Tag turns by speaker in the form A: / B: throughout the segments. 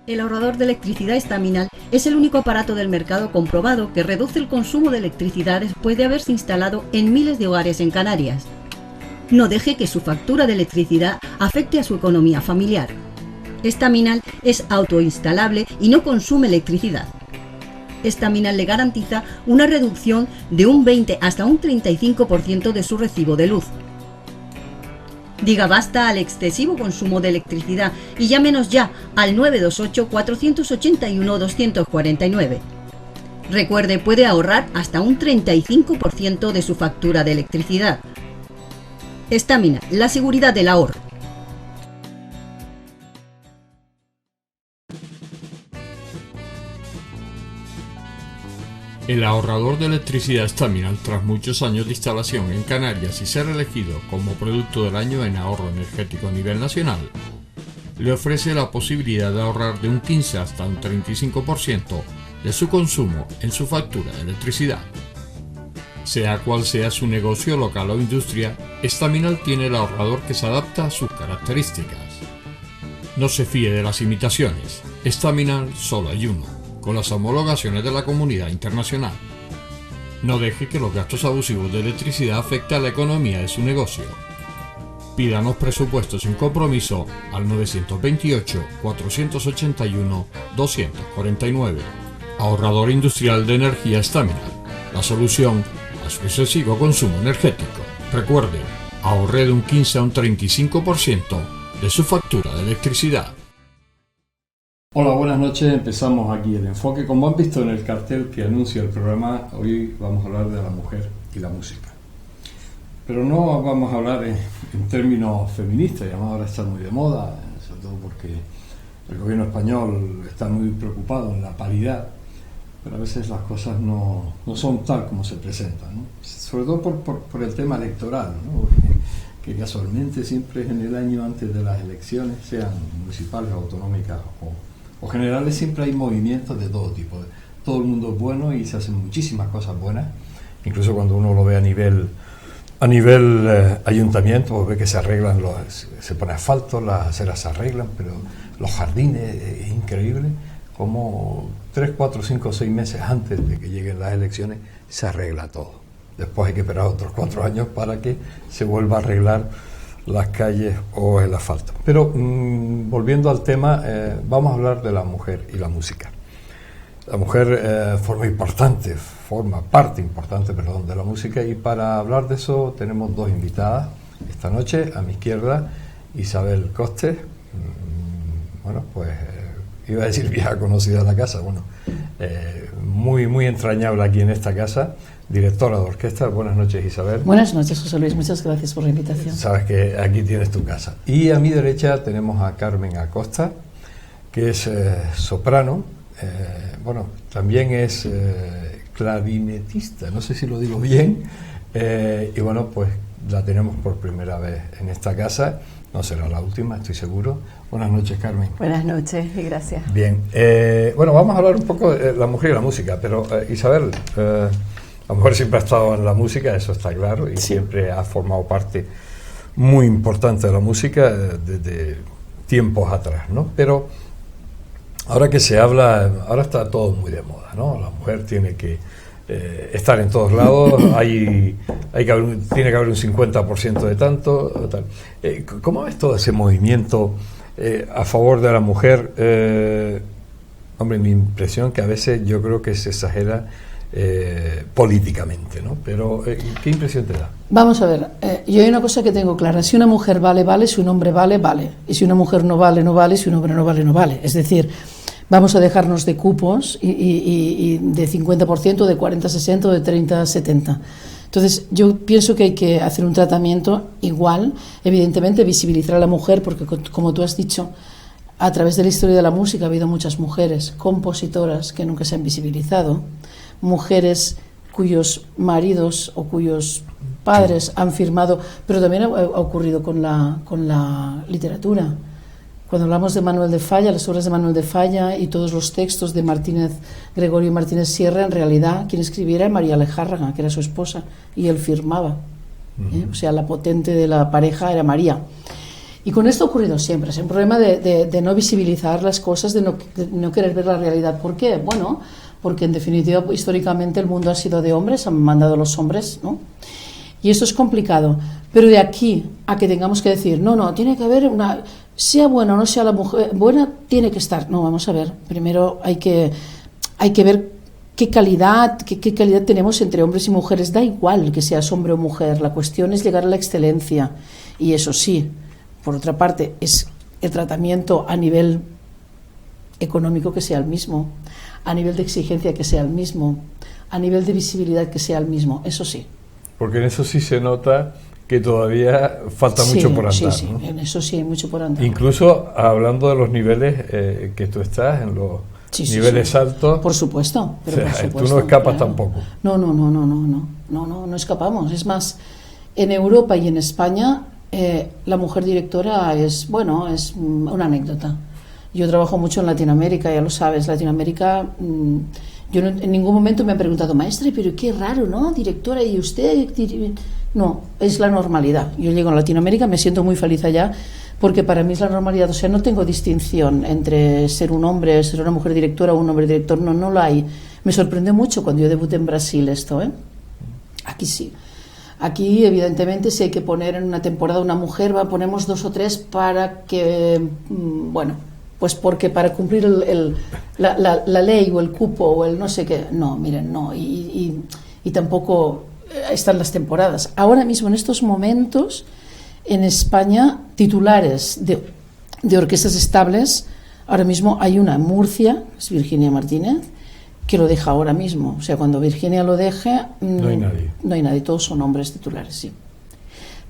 A: El ahorrador de electricidad Estaminal es el único aparato del mercado comprobado que reduce el consumo de electricidad después de haberse instalado en miles de hogares en Canarias. No deje que su factura de electricidad afecte a su economía familiar. Estaminal es autoinstalable y no consume electricidad. Estaminal le garantiza una reducción de un 20 hasta un 35% de su recibo de luz. Diga basta al excesivo consumo de electricidad y llámenos ya al 928-481-249. Recuerde, puede ahorrar hasta un 35% de su factura de electricidad. Estaminal, la seguridad del ahorro.
B: El ahorrador de electricidad Estaminal, tras muchos años de instalación en Canarias y ser elegido como producto del año en ahorro energético a nivel nacional, le ofrece la posibilidad de ahorrar de un 15 hasta un 35% de su consumo en su factura de electricidad. Sea cual sea su negocio local o industria, Estaminal tiene el ahorrador que se adapta a sus características. No se fíe de las imitaciones, Estaminal solo hay uno, con las homologaciones de la comunidad internacional. No deje que los gastos abusivos de electricidad afecten a la economía de su negocio. Pídanos presupuestos sin compromiso al 928-481-249. Ahorrador industrial de energía Estaminal, la solución a su excesivo consumo energético. Recuerde, ahorre de un 15 a un 35% de su factura de electricidad.
C: Hola, buenas noches. Empezamos aquí el enfoque. Como han visto en el cartel que anuncia el programa, hoy vamos a hablar de la mujer y la música. Pero no vamos a hablar en términos feministas, y además ahora está muy de moda, sobre todo porque el gobierno español está muy preocupado en la paridad, pero a veces las cosas no son tal como se presentan, ¿no? Sobre todo por el tema electoral, ¿no? Que casualmente siempre es en el año antes de las elecciones, sean municipales, autonómicas o generales, siempre hay movimientos de todo tipo. Todo el mundo es bueno y se hacen muchísimas cosas buenas, incluso cuando uno lo ve a nivel ayuntamiento, pues ve que se arreglan, se pone asfalto, las aceras se arreglan, pero los jardines, es increíble como 3, 4, 5, 6 meses antes de que lleguen las elecciones se arregla todo. Después hay que esperar otros 4 años para que se vuelva a arreglar las calles o el asfalto. Pero volviendo al tema, vamos a hablar de la mujer y la música. La mujer forma parte importante de la música, y para hablar de eso tenemos 2 invitadas esta noche. A mi izquierda, Isabel Coste, iba a decir vieja conocida de la casa, muy entrañable aquí en esta casa, directora de orquesta. Buenas noches, Isabel.
D: Buenas noches, José Luis, muchas gracias por la invitación.
C: Sabes que aquí tienes tu casa. Y a mi derecha tenemos a Carmen Acosta, que es soprano, también es clarinetista, no sé si lo digo bien, y pues la tenemos por primera vez en esta casa, no será la última, estoy seguro. Buenas noches, Carmen.
E: Buenas noches y gracias.
C: Bien, vamos a hablar un poco de la mujer y la música, pero Isabel, la mujer siempre ha estado en la música, eso está claro, y sí, siempre ha formado parte muy importante de la música desde tiempos atrás, ¿no? Pero ahora que se habla, ahora está todo muy de moda, ¿no? La mujer tiene que estar en todos lados, tiene que haber un 50% de tanto, tal. ¿Cómo ves todo ese movimiento a favor de la mujer? Mi impresión que a veces yo creo que se exagera políticamente, ¿no? Pero ¿qué impresión te da?
D: Vamos a ver, yo hay una cosa que tengo clara: si una mujer vale, vale; si un hombre vale, vale; y si una mujer no vale, no vale; si un hombre no vale, no vale. Es decir, vamos a dejarnos de cupos y de 50%, de 40-60 o de 30-70. Entonces yo pienso que hay que hacer un tratamiento igual, evidentemente visibilizar a la mujer, porque como tú has dicho, a través de la historia de la música ha habido muchas mujeres compositoras que nunca se han visibilizado, mujeres cuyos maridos o cuyos padres han firmado, pero también ha ocurrido con la literatura. Cuando hablamos de Manuel de Falla, las obras de Manuel de Falla y todos los textos de Gregorio Martínez Sierra, en realidad quien escribiera era María Lejárraga, que era su esposa, y él firmaba. O sea, la potente de la pareja era María. Y con esto ha ocurrido siempre, es un problema de no visibilizar las cosas, de no querer ver la realidad. ¿Por qué? Bueno, porque en definitiva históricamente el mundo ha sido de hombres, han mandado los hombres, ¿no? Y esto es complicado, pero de aquí a que tengamos que decir, no, tiene que haber una, sea buena o no sea la mujer, buena tiene que estar. No, vamos a ver, primero hay que ver qué calidad tenemos entre hombres y mujeres, da igual que seas hombre o mujer, la cuestión es llegar a la excelencia, y eso sí, por otra parte, es el tratamiento a nivel económico que sea el mismo, a nivel de exigencia que sea el mismo, a nivel de visibilidad que sea el mismo, eso sí.
C: Porque en eso sí se nota que todavía falta mucho por andar.
D: Sí,
C: ¿no?
D: En eso sí hay mucho por andar.
C: Incluso hablando de los niveles que tú estás, en los niveles altos.
D: Por supuesto, pero
C: o sea,
D: por supuesto,
C: tú no escapas
D: claro.
C: tampoco.
D: No escapamos. Es más, en Europa y en España la mujer directora es una anécdota. Yo trabajo mucho en Latinoamérica, ya lo sabes, Latinoamérica. Yo en ningún momento me han preguntado, maestra, pero qué raro, ¿no? Directora, ¿y usted? No, es la normalidad. Yo llego a Latinoamérica, me siento muy feliz allá, porque para mí es la normalidad. O sea, no tengo distinción entre ser un hombre, ser una mujer directora o un hombre director, no lo hay. Me sorprendió mucho cuando yo debuté en Brasil esto, ¿eh? Aquí sí. Aquí, evidentemente, si hay que poner en una temporada una mujer, ponemos 2 o 3 para que, pues porque para cumplir la ley o el cupo o el no sé qué. No, miren, no. Y tampoco están las temporadas. Ahora mismo, en estos momentos, en España, titulares de orquestas estables, ahora mismo hay una en Murcia, es Virginia Martínez, que lo deja ahora mismo. O sea, cuando Virginia lo deje,
C: no hay nadie.
D: No hay nadie, todos son hombres titulares, sí.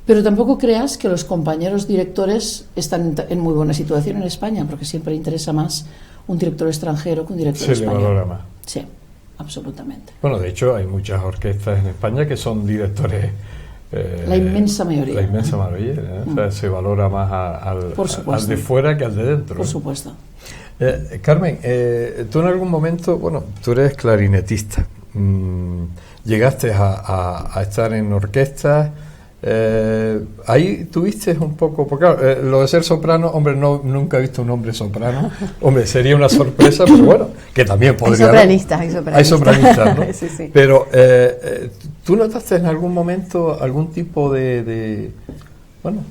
D: Pero tampoco creas que los compañeros directores están en muy buena situación en España, porque siempre interesa más un director extranjero que un director español.
C: Se le valora más.
D: Sí, absolutamente.
C: Bueno, de hecho, hay muchas orquestas en España que son directores.
D: La inmensa mayoría.
C: La inmensa mayoría. O sea, se valora más al de fuera que al de dentro.
D: Por supuesto.
C: Carmen, tú en algún momento, tú eres clarinetista. Llegaste a estar en orquestas. Ahí tuviste un poco, porque claro, lo de ser soprano, hombre, nunca he visto un hombre soprano, hombre, sería una sorpresa, pero bueno, que también podría
E: hay sopranistas,
C: ¿no?
E: Sí.
C: Pero ¿tú notaste en algún momento algún tipo de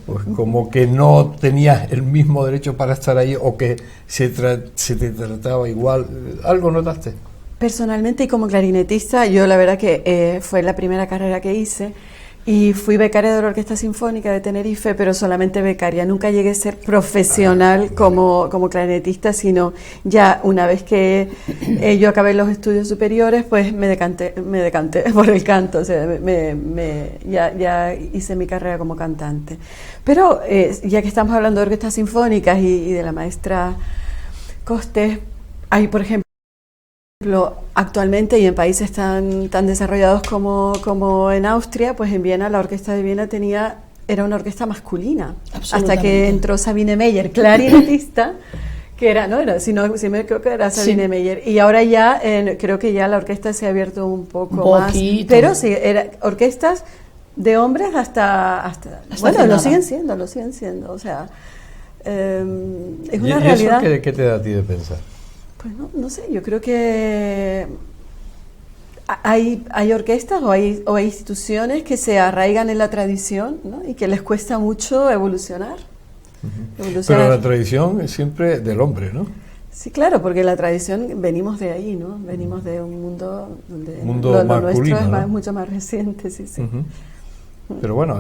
C: pues como que no tenías el mismo derecho para estar ahí, o que se te trataba igual? ¿Algo notaste?
E: Personalmente, y como clarinetista, yo la verdad que fue la primera carrera que hice. Y fui becaria de la Orquesta Sinfónica de Tenerife, pero solamente becaria. Nunca llegué a ser profesional como clarinetista, sino ya una vez que yo acabé los estudios superiores, pues me decanté por el canto. O sea, ya hice mi carrera como cantante. Pero ya que estamos hablando de orquestas sinfónicas y de la maestra Costes, hay, por ejemplo, actualmente, y en países tan desarrollados como en Austria, pues en Viena, la Orquesta de Viena era una orquesta masculina, hasta que entró Sabine Meyer, clarinetista, que creo que era Sabine Meyer, y ahora ya creo que ya la orquesta se ha abierto un poco más, pero sí, orquestas de hombres hasta lo siguen siendo, o sea, es una realidad.
C: ¿Y eso qué te da a ti de pensar?
E: Pues no sé, yo creo que hay orquestas o hay instituciones que se arraigan en la tradición, ¿no? Y que les cuesta mucho evolucionar.
C: Pero la tradición es siempre del hombre, ¿no?
E: Sí, claro, porque la tradición venimos de ahí, ¿no? Venimos de un mundo donde
C: lo
E: nuestro es
C: ¿no?
E: mucho más reciente, sí.
C: Pero bueno,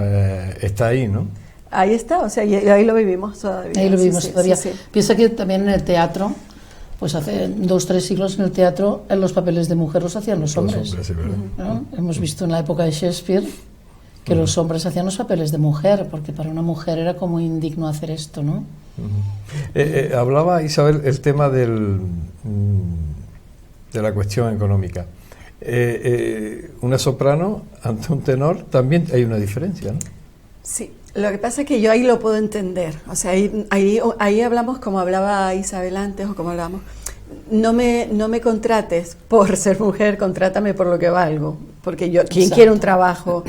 C: está ahí, ¿no?
E: Ahí está, o sea, y ahí lo vivimos todavía.
D: Ahí lo vivimos todavía.
E: Sí.
D: Piensa que también en el teatro, pues hace 2-3 siglos en el teatro, en los papeles de mujer los hacían los hombres.
C: Sí,
D: ¿No? Hemos visto en la época de Shakespeare que los hombres hacían los papeles de mujer, porque para una mujer era como indigno hacer esto, ¿no?
C: Hablaba Isabel el tema de la cuestión económica. Una soprano ante un tenor también hay una diferencia, ¿no?
E: Sí. Lo que pasa es que yo ahí lo puedo entender, o sea, ahí hablamos como hablaba Isabel antes, o como hablamos, no me contrates por ser mujer, contrátame por lo que valgo, porque ¿quién quiere un trabajo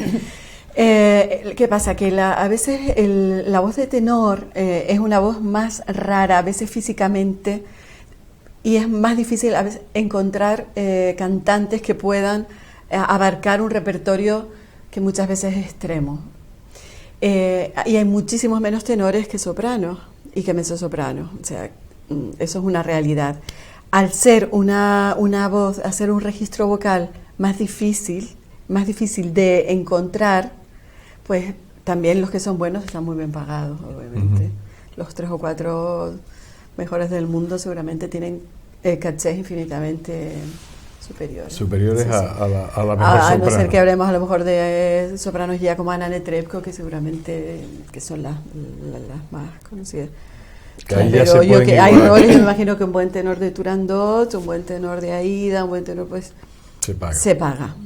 E: ¿Qué pasa? Que a veces la voz de tenor es una voz más rara, a veces físicamente, y es más difícil a veces encontrar cantantes que puedan abarcar un repertorio que muchas veces es extremo. Y hay muchísimos menos tenores que sopranos y que mezzosopranos, o sea, eso es una realidad. Al ser una voz, hacer un registro vocal más difícil de encontrar, pues también los que son buenos están muy bien pagados, obviamente. Los 3 o 4 mejores del mundo seguramente tienen cachés infinitamente superiores.
C: Superiores
E: sí.
C: A la mejor
E: a
C: soprano.
E: no ser que hablemos a lo mejor de sopranos ya como Anna Netrebko, que seguramente que son las más conocidas.
C: Que ahí
E: Pero
C: ya se
E: yo
C: pueden
E: que hay
C: igualar.
E: roles, me imagino que un buen tenor de Turandot, un buen tenor de Aida, un buen tenor pues se paga.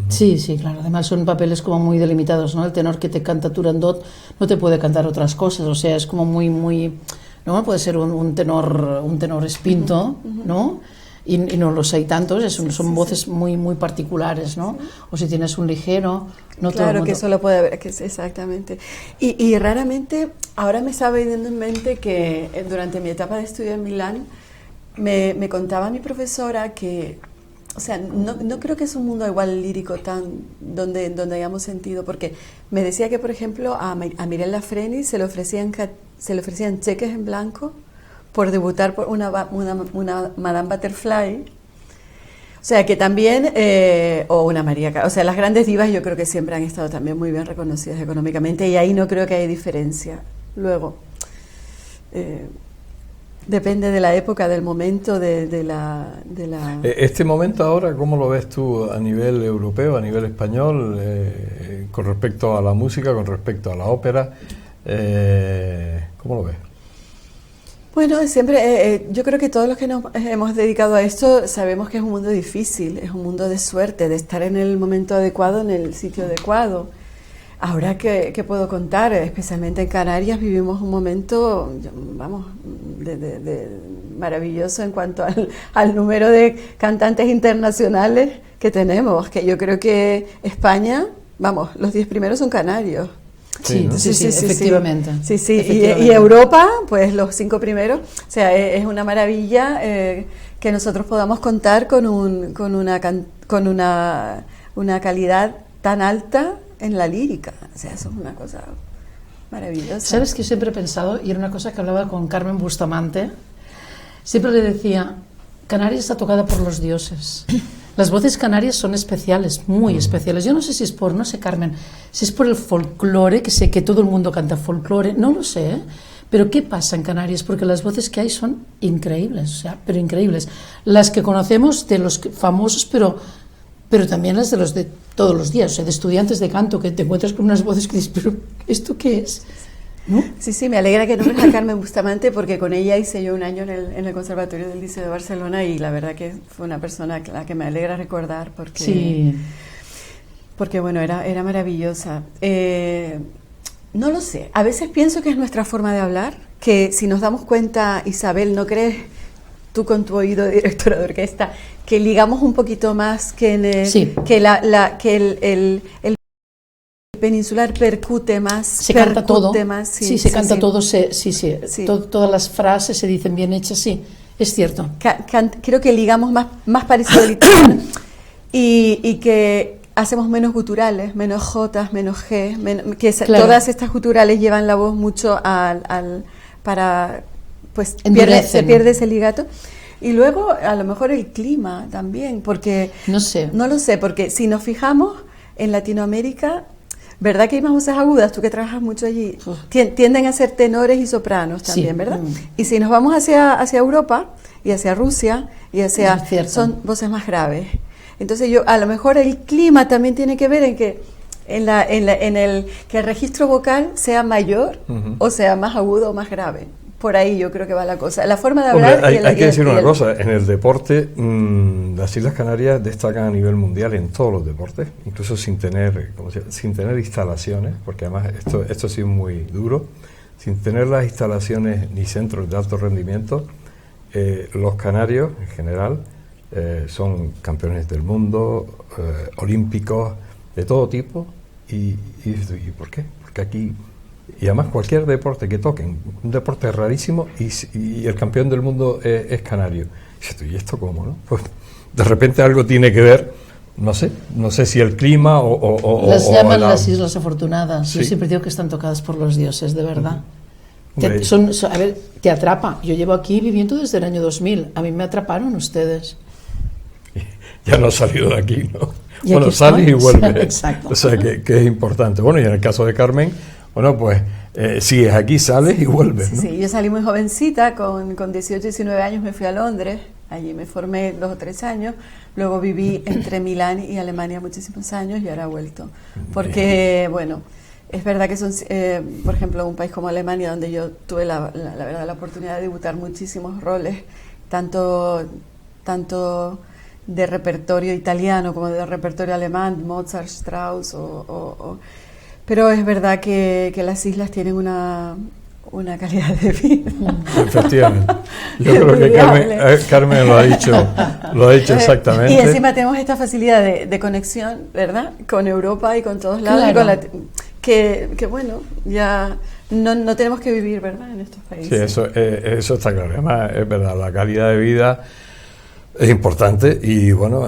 D: Sí, sí, claro. Además son papeles como muy delimitados, ¿no? El tenor que te canta Turandot no te puede cantar otras cosas, o sea, es como muy, ¿no? Puede ser un tenor espinto, ¿no? Y no los hay tantos, son voces muy particulares, ¿no? O si tienes un ligero, no todo el
E: Claro,
D: mundo.
E: que eso lo puede haber, que exactamente. Y raramente, ahora me estaba viniendo en mente que durante mi etapa de estudio en Milán, me contaba mi profesora que, o sea, no creo que es un mundo igual lírico donde hayamos sentido, porque me decía que, por ejemplo, a Mirella Freni se le ofrecían cheques en blanco por debutar por una Madame Butterfly, o sea que también, o una María Callas, o sea, las grandes divas yo creo que siempre han estado también muy bien reconocidas económicamente y ahí no creo que haya diferencia. Luego, depende de la época, del momento, de la...
C: Este momento ahora, ¿cómo lo ves tú a nivel europeo, a nivel español, con respecto a la música, con respecto a la ópera? ¿Cómo lo ves?
E: Bueno, siempre, yo creo que todos los que nos hemos dedicado a esto sabemos que es un mundo difícil, es un mundo de suerte, de estar en el momento adecuado, en el sitio adecuado. Ahora, ¿qué puedo contar? Especialmente en Canarias vivimos un momento, vamos, de maravilloso en cuanto al número de cantantes internacionales que tenemos, que yo creo que España, vamos, los 10 primeros son canarios.
D: Sí, ¿no? sí, efectivamente.
E: Sí, sí.
D: Efectivamente.
E: Y Europa, pues los 5 primeros. O sea, es una maravilla que nosotros podamos contar con una calidad tan alta en la lírica. O sea, eso es una cosa maravillosa.
D: ¿Sabes que siempre he pensado? Y era una cosa que hablaba con Carmen Bustamante. Siempre le decía, Canarias está tocada por los dioses. Las voces canarias son especiales, muy especiales. Yo no sé si es por, no sé, Carmen, si es por el folclore, que sé que todo el mundo canta folclore, no lo sé, ¿eh? Pero ¿qué pasa en Canarias? Porque las voces que hay son increíbles, o sea, pero increíbles. Las que conocemos de los famosos, pero también las de los de todos los días, o sea, de estudiantes de canto, que te encuentras con unas voces que dices, pero ¿esto qué es? ¿No?
E: Sí, sí, me alegra que nombres a Carmen Bustamante porque con ella hice yo un año en el Conservatorio del Liceo de Barcelona y la verdad que fue una persona a la que me alegra recordar porque,
D: sí.
E: Porque bueno, era maravillosa. No lo sé, a veces pienso que es nuestra forma de hablar, que si nos damos cuenta, Isabel, ¿no crees tú con tu oído de directora de orquesta que ligamos un poquito más que,
D: sí.
E: que el peninsular percute más,
D: se canta todo,
E: más,
D: sí, se canta todo, sí. Todas las frases se dicen bien hechas, sí, es cierto.
E: Creo que ligamos más parecido al italiano y que hacemos menos guturales, menos jotas, menos g, claro. Todas estas guturales llevan la voz mucho para pues se pierde ese ligato. Y luego a lo mejor el clima también, porque no lo sé, porque si nos fijamos en Latinoamérica, ¿verdad que hay más voces agudas? Tú que trabajas mucho allí, tienden a ser tenores y sopranos también, sí. ¿Verdad? Y si nos vamos hacia Europa y hacia Rusia y son voces más graves. Entonces a lo mejor el clima también tiene que ver en que que el registro vocal sea mayor o sea más agudo o más grave. Por ahí yo creo que va la cosa. La forma de hablar...
C: Hombre, hay que decir una cosa, en el deporte las Islas Canarias destacan a nivel mundial en todos los deportes, incluso sin tener instalaciones, porque además esto ha sido muy duro, sin tener las instalaciones ni centros de alto rendimiento, los canarios en general son campeones del mundo, olímpicos, de todo tipo, y ¿por qué? Porque aquí, y además cualquier deporte que toquen, un deporte rarísimo, y el campeón del mundo es canario. Y esto cómo, ¿no? Pues de repente algo tiene que ver, no sé si el clima o
D: las llaman las Islas Afortunadas.
C: Sí.
D: Yo siempre digo que están tocadas por los dioses, de verdad.
C: Uh-huh.
D: A ver, te atrapa. Yo llevo aquí viviendo desde el año 2000. A mí me atraparon ustedes.
C: Ya no has salido de aquí, ¿no?
D: Y
C: bueno, sales y vuelves.
D: Exacto.
C: O sea, que es importante. Bueno, y en el caso de Carmen, bueno, pues sigues aquí, sales y vuelves, ¿no?
E: Sí, yo salí muy jovencita, con 18, 19 años me fui a Londres, allí me formé 2 o 3 años, luego viví entre Milán y Alemania muchísimos años y ahora he vuelto. Porque, bueno, es verdad que son, por ejemplo, un país como Alemania, donde yo tuve la verdad la oportunidad de debutar muchísimos roles, tanto de repertorio italiano como de repertorio alemán, Mozart, Strauss, pero es verdad que las islas tienen una calidad de vida.
C: Efectivamente. Yo creo que Carmen lo ha dicho exactamente.
E: Y encima tenemos esta facilidad de conexión, ¿verdad? Con Europa y con todos lados.
D: Claro.
E: Que bueno, ya no tenemos que vivir, ¿verdad? En estos países.
C: Sí, eso está claro. Además, es verdad, la calidad de vida es importante y bueno,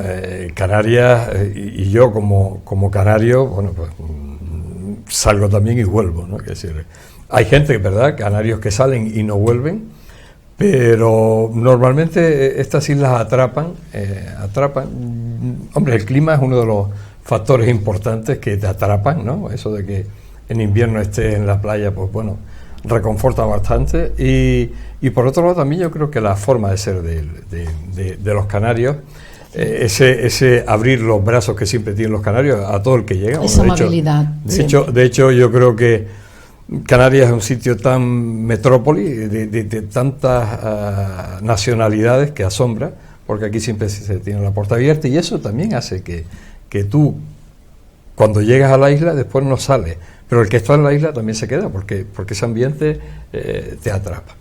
C: Canarias y yo como canario, bueno, pues salgo también y vuelvo, ¿no? Es decir, hay gente, ¿verdad?, canarios que salen y no vuelven, pero normalmente estas islas atrapan. Hombre, el clima es uno de los factores importantes que te atrapan, ¿no? Eso de que en invierno estés en la playa, pues bueno, reconforta bastante. Y por otro lado también yo creo que la forma de ser de los canarios, ese abrir los brazos que siempre tienen los canarios a todo el que llega.
D: Esa amabilidad.
C: De hecho, yo creo que Canarias es un sitio tan metrópoli, de tantas nacionalidades, que asombra, porque aquí siempre se tiene la puerta abierta, y eso también hace que tú, cuando llegas a la isla, después no sales, pero el que está en la isla también se queda, porque ese ambiente te atrapa.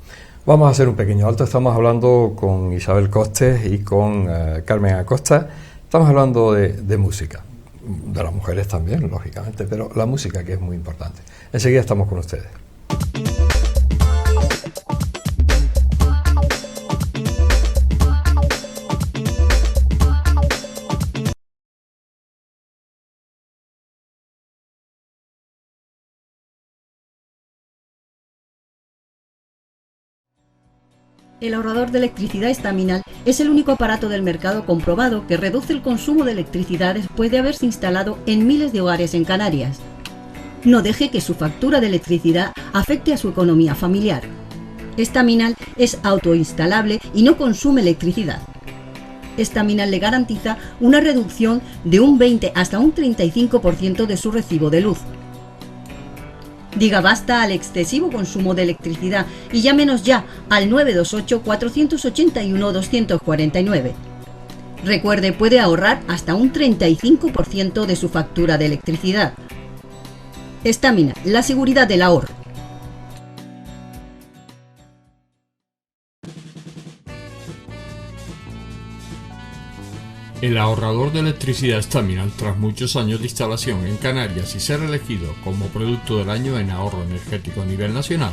C: Vamos a hacer un pequeño alto. Estamos hablando con Isabel Costes y con Carmen Acosta. Estamos hablando de música, de las mujeres también, lógicamente, pero la música, que es muy importante. Enseguida estamos con ustedes.
A: El ahorrador de electricidad estaminal es el único aparato del mercado comprobado que reduce el consumo de electricidad después de haberse instalado en miles de hogares en Canarias. No deje que su factura de electricidad afecte a su economía familiar. Estaminal es autoinstalable y no consume electricidad. Estaminal le garantiza una reducción de un 20 hasta un 35% de su recibo de luz. Diga basta al excesivo consumo de electricidad y llámenos ya al 928-481-249. Recuerde, puede ahorrar hasta un 35% de su factura de electricidad. Estaminal, la seguridad del ahorro.
B: El ahorrador de electricidad Estaminal, tras muchos años de instalación en Canarias y ser elegido como producto del año en ahorro energético a nivel nacional,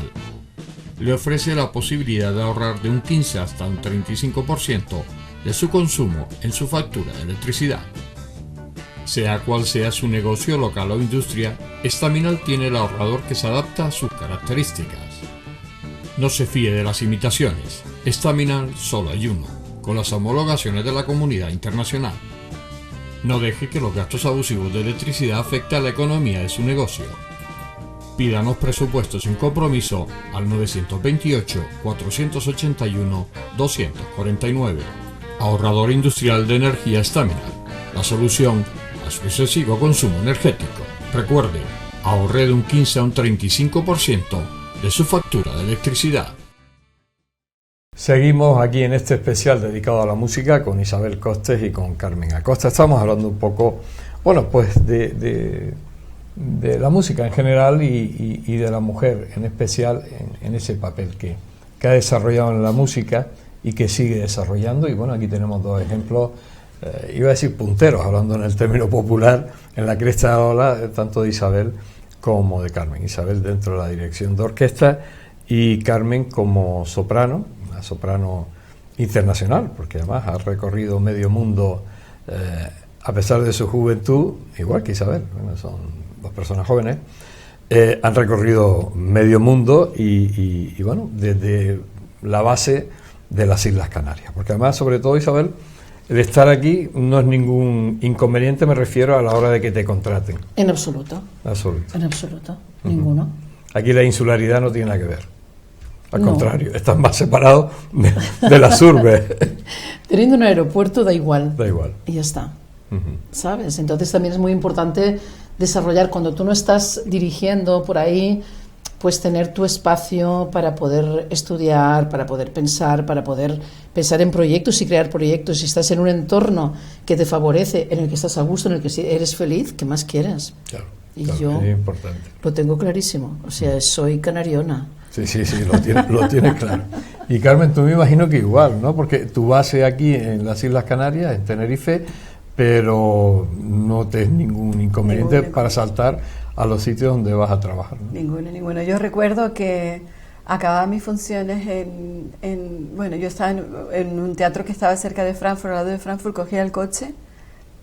B: le ofrece la posibilidad de ahorrar de un 15 hasta un 35% de su consumo en su factura de electricidad. Sea cual sea su negocio local o industria, Estaminal tiene el ahorrador que se adapta a sus características. No se fíe de las imitaciones, Estaminal solo hay uno, con las homologaciones de la comunidad internacional. No deje que los gastos abusivos de electricidad afecten a la economía de su negocio. Pídanos presupuestos sin compromiso al 928-481-249. Ahorrador industrial de energía Estaminal, la solución a su excesivo consumo energético. Recuerde, ahorre de un 15 a un 35% de su factura de electricidad.
C: Seguimos aquí en este especial dedicado a la música con Isabel Costes y con Carmen Acosta. Estamos hablando un poco, bueno, pues de la música en general y de la mujer en especial en ese papel que ha desarrollado en la música y que sigue desarrollando. Y bueno, aquí tenemos dos ejemplos iba a decir punteros, hablando en el término popular, en la cresta de la ola, tanto de Isabel como de Carmen. Isabel dentro de la dirección de orquesta y Carmen como soprano, una soprano internacional, porque además ha recorrido medio mundo, a pesar de su juventud, igual que Isabel, bueno, son dos personas jóvenes, han recorrido medio mundo y bueno, desde la base de las Islas Canarias, porque además, sobre todo, Isabel, el estar aquí no es ningún inconveniente, me refiero a la hora de que te contraten.
D: En absoluto.
C: Absoluto.
D: En absoluto, ninguno.
C: Aquí la insularidad no tiene nada que ver. Al contrario, están más separados de las urbes.
D: Teniendo un aeropuerto da igual.
C: Da igual.
D: Y ya está. ¿Sabes? Entonces también es muy importante desarrollar, cuando tú no estás dirigiendo por ahí, pues tener tu espacio para poder estudiar, para poder pensar en proyectos y crear proyectos. Si estás en un entorno que te favorece, en el que estás a gusto, en el que eres feliz, ¿qué más quieres?
C: Claro,
D: y
C: claro,
D: yo
C: es importante.
D: Lo tengo clarísimo. O sea, soy canariona.
C: Sí, lo tienes claro. Y Carmen, tú me imagino que igual, ¿no? Porque tu base aquí en las Islas Canarias, en Tenerife, pero no te es ningún inconveniente para saltar a los sitios donde vas a trabajar, ¿no?
E: Ninguno. Yo recuerdo que acababa mis funciones bueno, yo estaba en un teatro que estaba cerca de Frankfurt, al lado de Frankfurt, cogía el coche,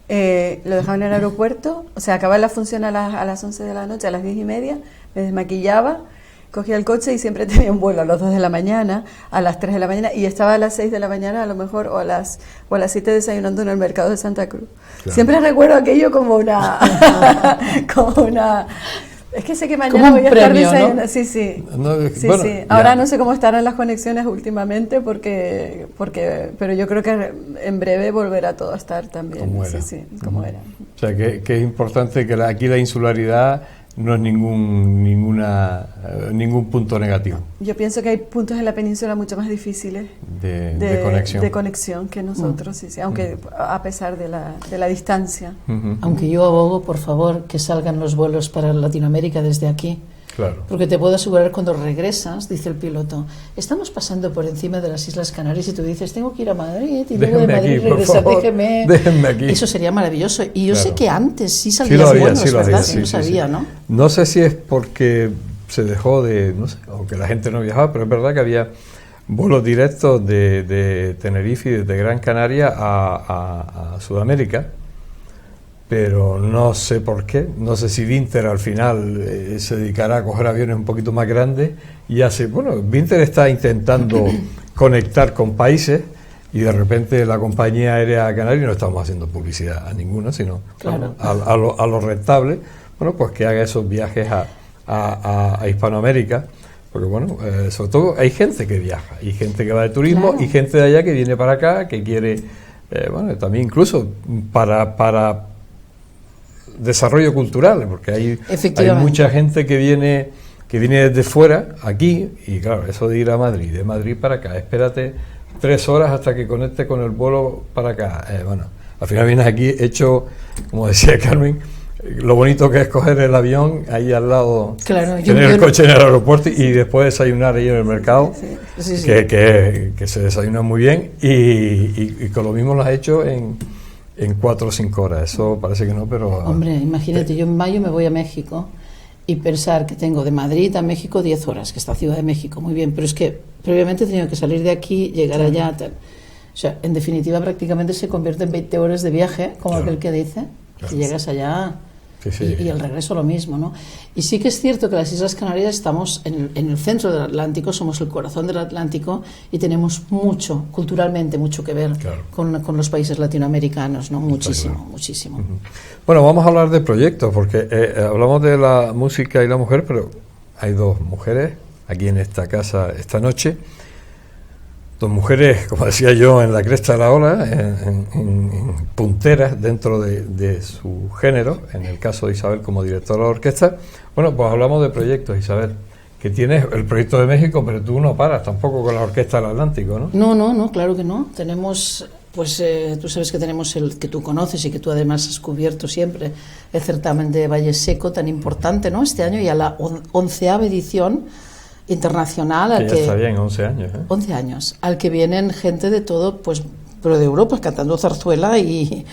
E: lo dejaba en el aeropuerto, o sea, acababa la función a las 11 de la noche, a las 10:30, me desmaquillaba, cogía el coche y siempre tenía un vuelo a las 2 de la mañana, a las 3 de la mañana, y estaba a las 6 de la mañana a lo mejor, o a las 7 desayunando en el mercado de Santa Cruz. Claro. Siempre recuerdo aquello como una... Es que sé que mañana voy a estar desayunando. ¿No? Sí. Bueno, sí. Ahora no sé cómo estarán las conexiones últimamente, pero yo creo que en breve volverá todo a estar también.
C: Como era.
E: Sí, como era.
C: O sea, que es importante que aquí la insularidad no es ningún punto negativo.
E: Yo pienso que hay puntos en la península mucho más difíciles de conexión que nosotros, sí, aunque a pesar de la distancia.
D: Aunque yo abogo, por favor, que salgan los vuelos para Latinoamérica desde aquí.
C: Claro.
D: Porque te puedo asegurar, cuando regresas, dice el piloto, estamos pasando por encima de las Islas Canarias, y tú dices, tengo que ir a Madrid, y luego de Madrid regresar, déjenme aquí. Eso sería maravilloso. Y yo sé que antes sí salían vuelos, ¿verdad? Sí, no sabía, ¿no?
C: No sé si es porque se dejó no sé, o que la gente no viajaba, pero es verdad que había vuelos directos de Tenerife y de Gran Canaria a Sudamérica. Pero no sé por qué, no sé si Vinter al final se dedicará a coger aviones un poquito más grandes y Vinter está intentando conectar con países y de repente la compañía aérea canaria, no estamos haciendo publicidad a ninguna, sino
D: claro,
C: a lo rentable, pues que haga esos viajes a Hispanoamérica, porque sobre todo hay gente que viaja, y gente que va de turismo, claro, y gente de allá que viene para acá, que quiere, también incluso para desarrollo cultural, porque hay mucha gente que viene desde fuera aquí, y claro, eso de ir a Madrid, de Madrid para acá, espérate 3 horas hasta que conecte con el vuelo para acá, al final vienes aquí hecho, como decía Carmen, lo bonito que es coger el avión ahí al lado,
D: claro,
C: tener el coche en el aeropuerto y después desayunar ahí en el mercado, sí. Que se desayuna muy bien, y con lo mismo lo has hecho en 4 o 5 horas, eso parece que no, pero...
D: Hombre, imagínate, yo en mayo me voy a México y pensar que tengo de Madrid a México 10 horas, que está Ciudad de México, muy bien, pero es que previamente he tenido que salir de aquí, llegar allá, tal. O sea, en definitiva prácticamente se convierte en 20 horas de viaje, como aquel que dice, que llegas allá... Y el regreso lo mismo, ¿no? Y sí que es cierto que las Islas Canarias estamos en el centro del Atlántico, somos el corazón del Atlántico y tenemos culturalmente mucho que ver, claro, con los países latinoamericanos, ¿no? Muchísimo.
C: Bueno, vamos a hablar de proyectos, porque hablamos de la música y la mujer, pero hay 2 mujeres aquí en esta casa esta noche. 2 mujeres, como decía yo, en la cresta de la ola, en punteras dentro de su género, en el caso de Isabel como directora de orquesta. Bueno, pues hablamos de proyectos, Isabel, que tienes el proyecto de México, pero tú no paras tampoco con la Orquesta del Atlántico, ¿no?
D: No, claro que no. Tenemos, tú sabes que tenemos el que tú conoces y que tú además has cubierto siempre, el certamen de Valle Seco, tan importante, ¿no? Este año ya la 11ª edición internacional,
C: que ya está bien, 11 años.
D: 11 años, al que vienen gente de todo, pues pero de Europa, cantando zarzuela y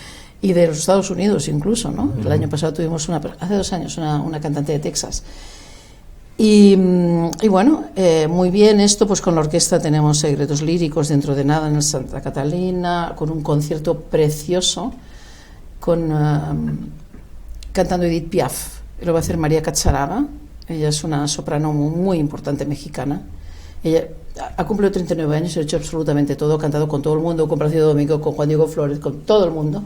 D: de los Estados Unidos incluso, ¿no? El año pasado tuvimos hace 2 años, una cantante de Texas. Y bueno, muy bien esto, pues con la orquesta tenemos Secretos Líricos dentro de nada en el Santa Catalina, con un concierto precioso, cantando Edith Piaf. Lo va a hacer María Cacharava. Ella es una soprano muy importante mexicana. Ella ha cumplido 39 años y ha hecho absolutamente todo, ha cantado con todo el mundo, con Plácido Domingo, con Juan Diego Flórez, con todo el mundo.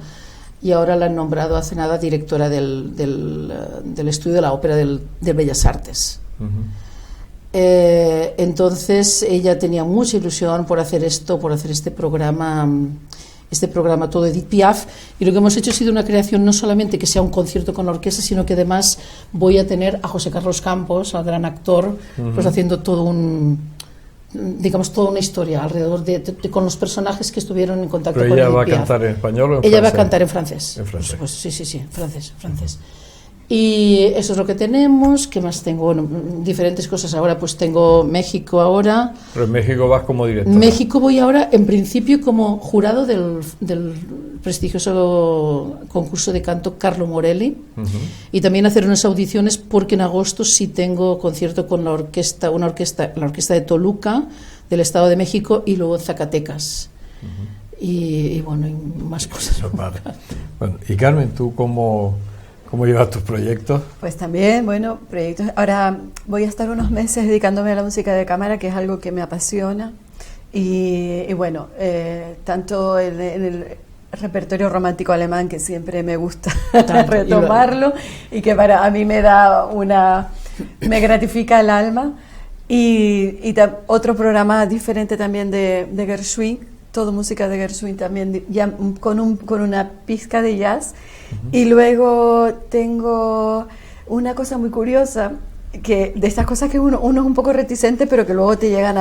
D: Y ahora la han nombrado hace nada directora del estudio de la ópera del Bellas Artes. Entonces ella tenía mucha ilusión por hacer este programa todo Edith Piaf, y lo que hemos hecho ha sido una creación, no solamente que sea un concierto con la orquesta, sino que además voy a tener a José Carlos Campos, al gran actor, pues haciendo toda una historia alrededor con los personajes que estuvieron en contacto con Edith Piaf.
C: ¿Pero ella va a cantar en español o en francés?
D: Ella va a cantar en francés.
C: En francés.
D: Pues, sí, francés. Y eso es lo que tenemos. ¿Qué más tengo? Bueno, diferentes cosas. Ahora pues tengo México ahora.
C: Pero en México vas como directora.
D: México voy ahora, en principio, como jurado del prestigioso concurso de canto Carlo Morelli. Y también hacer unas audiciones, porque en agosto sí tengo concierto con la orquesta de Toluca, del Estado de México, y luego Zacatecas. Y bueno, y más cosas.
C: Bueno, y Carmen, ¿tú cómo llevas tus proyectos?
E: Pues también, bueno, proyectos. Ahora voy a estar unos meses dedicándome a la música de cámara, que es algo que me apasiona. Y bueno, tanto en el repertorio romántico alemán, que siempre me gusta retomarlo, y que a mí me gratifica el alma. Y otro programa diferente también de Gershwin, todo música de Gershwin también, ya con una pizca de jazz. Y luego tengo una cosa muy curiosa, que de estas cosas que uno es un poco reticente, pero que luego te llegan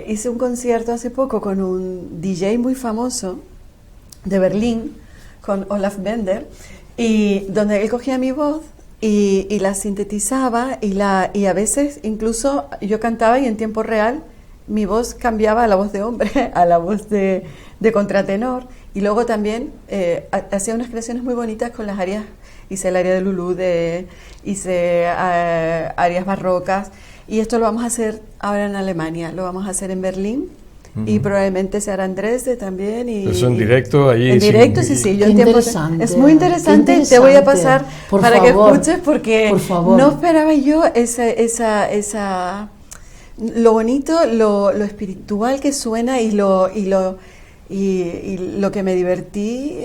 E: hice un concierto hace poco con un DJ muy famoso de Berlín, con Olaf Bender, y donde él cogía mi voz y la sintetizaba, y a veces incluso yo cantaba y en tiempo real mi voz cambiaba a la voz de hombre, a la voz de contratenor. Y luego también hacía unas creaciones muy bonitas con las arias. Hice el aria de Lulú, hice arias barrocas. Y esto lo vamos a hacer ahora en Alemania, lo vamos a hacer en Berlín. Y probablemente se hará en Dresde también.
C: Eso en directo allí.
E: En directo, sí. Yo en tiempo, es muy interesante. Te voy a pasar para que escuches, porque no esperaba yo lo bonito, lo espiritual que suena, y lo que me divertí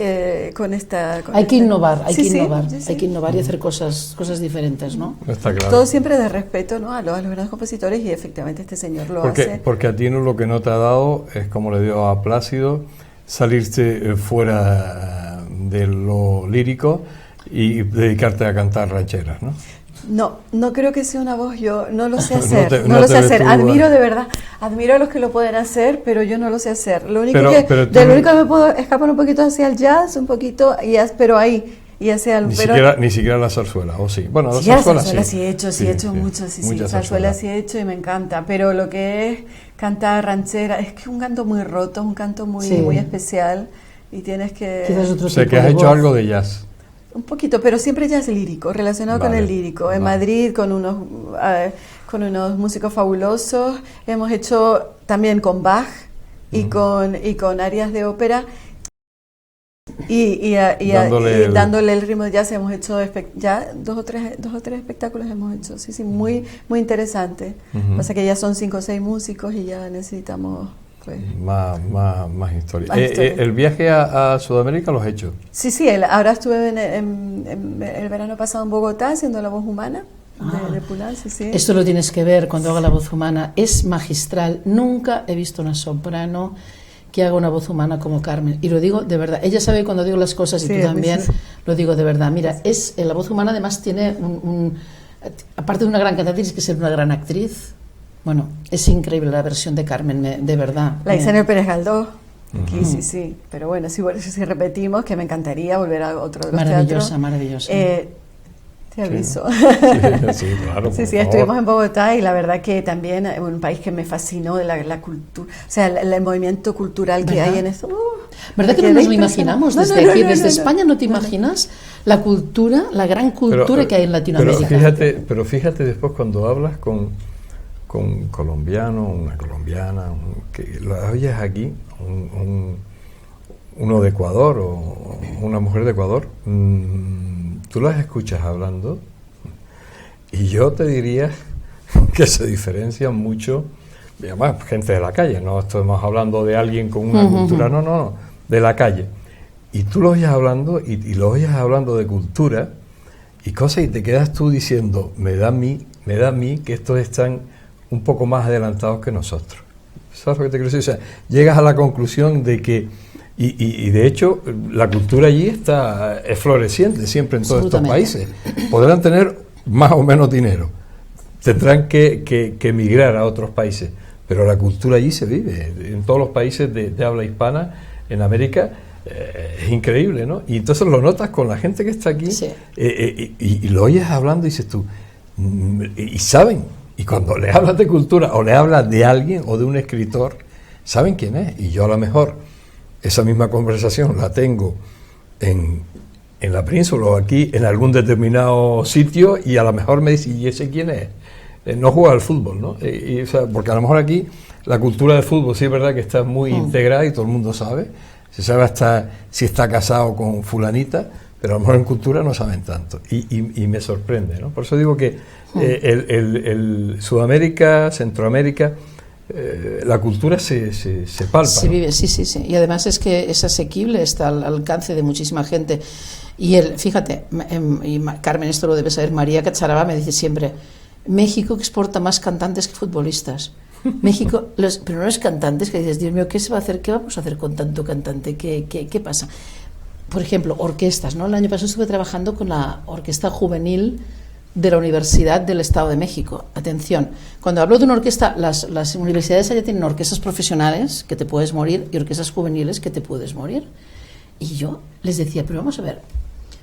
E: con esta...
D: Hay que innovar y hacer cosas diferentes, ¿no?
C: Está claro.
E: Todo siempre de respeto, ¿no? a los grandes compositores, y efectivamente este señor lo hace.
C: Porque a ti lo que no te ha dado es, como le dio a Plácido, salirte fuera de lo lírico y dedicarte a cantar rancheras, ¿no?
E: No creo que sea una voz, yo no lo sé hacer, no lo sé hacer. Admiro de verdad, admiro a los que lo pueden hacer, pero yo no lo sé hacer. Lo único que me puedo escapar un poquito hacia el jazz, un poquito, pero ahí, y hacia el...
C: Ni siquiera la zarzuela, ¿o sí? Bueno, la
E: zarzuela sí he hecho, mucho, zarzuela sí he hecho y me encanta, pero lo que es cantar ranchera, es que es un canto muy roto, un canto muy especial, y tienes que...
C: O sea, que has hecho algo de jazz.
E: Un poquito, pero siempre jazz lírico, relacionado con el lírico. En Madrid, con unos músicos fabulosos. Hemos hecho también con Bach y con arias de ópera. Y dándole el ritmo de jazz. Hemos hecho ya dos o tres espectáculos hemos hecho. Sí, muy interesante. Pasa que ya son 5 o 6 músicos y ya necesitamos... Pues,
C: más historia. ¿El viaje a Sudamérica lo has hecho?
E: Sí, ahora estuve en el verano pasado en Bogotá haciendo La Voz Humana de Pulán, sí.
D: Esto lo tienes que ver cuando haga La Voz Humana, es magistral. Nunca he visto una soprano que haga una voz humana como Carmen, y lo digo de verdad. Ella sabe cuando digo las cosas, y tú también, lo digo de verdad. Mira, La Voz Humana además tiene aparte de una gran cantante, tienes que ser una gran actriz. Bueno, es increíble la versión de Carmen, de verdad.
E: La hice en el Pérez Galdós, aquí, sí. Pero bueno, si repetimos, que me encantaría volver a otro de los teatros.
D: Maravillosa.
E: Te aviso.
C: Sí, claro.
E: Sí, estuvimos en Bogotá y la verdad que también un país que me fascinó de la cultura, o sea, el movimiento cultural que hay en eso.
D: ¿Verdad que no nos lo imaginamos desde aquí, desde España? ¿No te imaginas la cultura, la gran cultura que hay en Latinoamérica?
C: Pero fíjate después cuando hablas con colombiano, una colombiana, que lo oyes aquí, uno de Ecuador o una mujer de Ecuador, tú las escuchas hablando y yo te diría que se diferencian mucho, y además gente de la calle, no estamos hablando de alguien con una cultura, no, de la calle, y tú lo oyes hablando y lo oyes hablando de cultura y cosas y te quedas tú diciendo, me da a mí que estos están un poco más adelantados que nosotros. ¿Sabes lo que te quiero decir? O sea, llegas a la conclusión de que y de hecho la cultura allí es floreciente siempre en todos estos países. Podrán tener más o menos dinero, tendrán que emigrar a otros países, pero la cultura allí se vive en todos los países de habla hispana en América. Es increíble, ¿no? Y entonces lo notas con la gente que está aquí, sí. Y lo oyes hablando y dices tú, y saben, y cuando le hablas de cultura o le hablas de alguien o de un escritor, saben quién es. Y yo a lo mejor esa misma conversación la tengo en la península o aquí en algún determinado sitio y a lo mejor me dice, ¿y ese quién es? No juega al fútbol, ¿no? O sea, porque a lo mejor aquí la cultura del fútbol sí es verdad que está muy integrada y todo el mundo sabe, se sabe hasta si está casado con fulanita, pero a lo mejor en cultura no saben tanto y me sorprende, ¿no? Por eso digo que el Sudamérica, Centroamérica, la cultura se palpa.
D: Se vive, sí. Y además es que es asequible, está al alcance de muchísima gente. Y fíjate, y Carmen, esto lo debe saber, María Cacharaba me dice siempre, México exporta más cantantes que futbolistas. México, pero no los cantantes que dices, Dios mío, ¿qué se va a hacer? ¿Qué vamos a hacer con tanto cantante? ¿Qué pasa? Por ejemplo, orquestas, ¿no? El año pasado estuve trabajando con la Orquesta Juvenil de la Universidad del Estado de México. Atención, cuando hablo de una orquesta, las universidades allá tienen orquestas profesionales que te puedes morir y orquestas juveniles que te puedes morir. Y yo les decía, pero vamos a ver,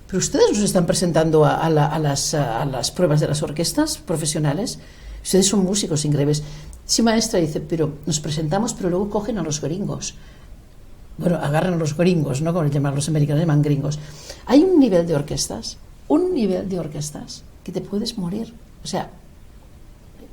D: pero ustedes nos están presentando a las pruebas de las orquestas profesionales, ustedes son músicos increíbles. Sí, maestra, dice, pero nos presentamos, pero luego cogen a los gringos. Bueno, agarran a los gringos, ¿no? Como llaman los americanos, llaman gringos. Hay un nivel de orquestas que te puedes morir, o sea,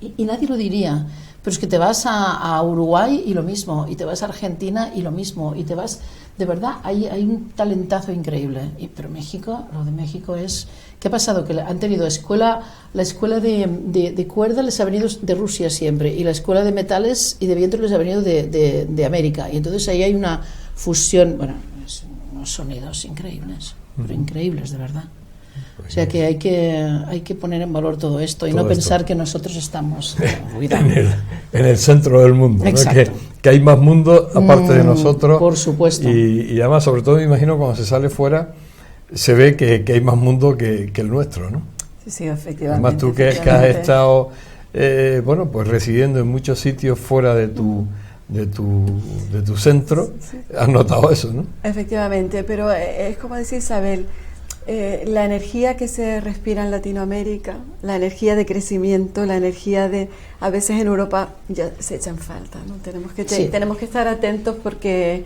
D: y nadie lo diría, pero es que te vas a Uruguay y lo mismo, y te vas a Argentina y lo mismo, y te vas, de verdad, hay un talentazo increíble, pero México, lo de México es, ¿qué ha pasado? Que han tenido la escuela de cuerda les ha venido de Rusia siempre, y la escuela de metales y de viento les ha venido de América, y entonces ahí hay una fusión, bueno, unos sonidos increíles, pero increíbles, de verdad. O sea que hay que poner en valor todo esto y todo no pensar que nosotros estamos
C: en el centro del mundo, ¿no? que hay más mundo aparte de nosotros.
D: Por supuesto.
C: Y además, sobre todo, me imagino cuando se sale fuera, se ve que hay más mundo que el nuestro, ¿no?
E: Sí, efectivamente.
C: Además, tú que has estado pues residiendo en muchos sitios fuera de tu centro, has notado eso, ¿no?
E: Efectivamente, pero es como decir Isabel, la energía que se respira en Latinoamérica, la energía de crecimiento, la energía de, a veces en Europa ya se echan falta, ¿no? Tenemos que estar atentos porque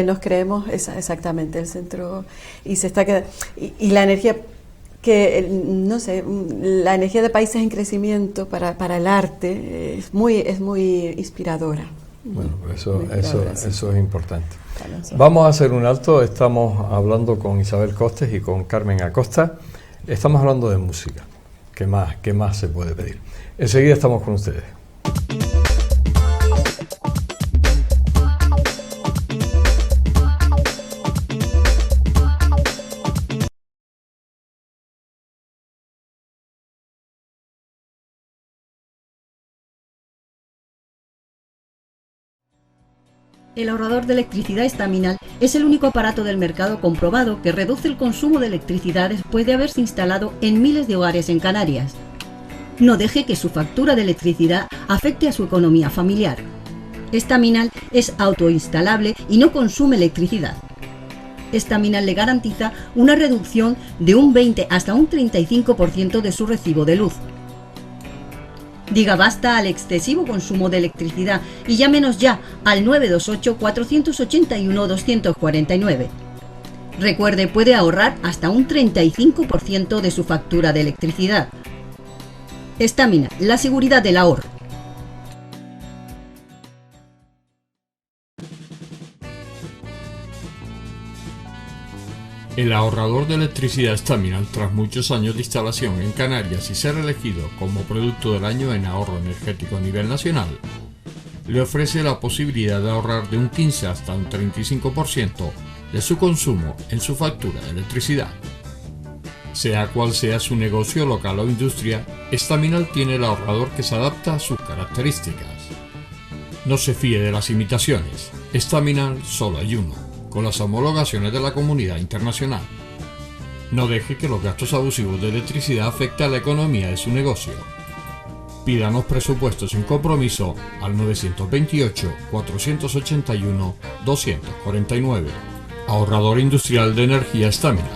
E: nos creemos exactamente el centro y se está quedando, y la energía que, no sé, la energía de países en crecimiento para el arte es muy inspiradora.
C: Bueno, eso es importante. Vamos a hacer un alto. Estamos hablando con Isabel Costes y con Carmen Acosta. Estamos hablando de música. ¿Qué más se puede pedir? Enseguida estamos con ustedes.
A: El ahorrador de electricidad estaminal es el único aparato del mercado comprobado que reduce el consumo de electricidad después de haberse instalado en miles de hogares en Canarias. No deje que su factura de electricidad afecte a su economía familiar. Estaminal es autoinstalable y no consume electricidad. Staminal le garantiza una reducción de un 20 hasta un 35% de su recibo de luz. Diga basta al excesivo consumo de electricidad y llámenos ya al 928-481-249. Recuerde, puede ahorrar hasta un 35% de su factura de electricidad. Staminal, la seguridad del ahorro.
B: El ahorrador de electricidad Staminal, tras muchos años de instalación en Canarias y ser elegido como producto del año en ahorro energético a nivel nacional, le ofrece la posibilidad de ahorrar de un 15 hasta un 35% de su consumo en su factura de electricidad. Sea cual sea su negocio local o industria, Staminal tiene el ahorrador que se adapta a sus características. No se fíe de las imitaciones, Staminal solo hay uno, con las homologaciones de la comunidad internacional. No deje que los gastos abusivos de electricidad afecten a la economía de su negocio. Pídanos presupuestos sin compromiso al 928-481-249. Ahorrador industrial de energía Staminal,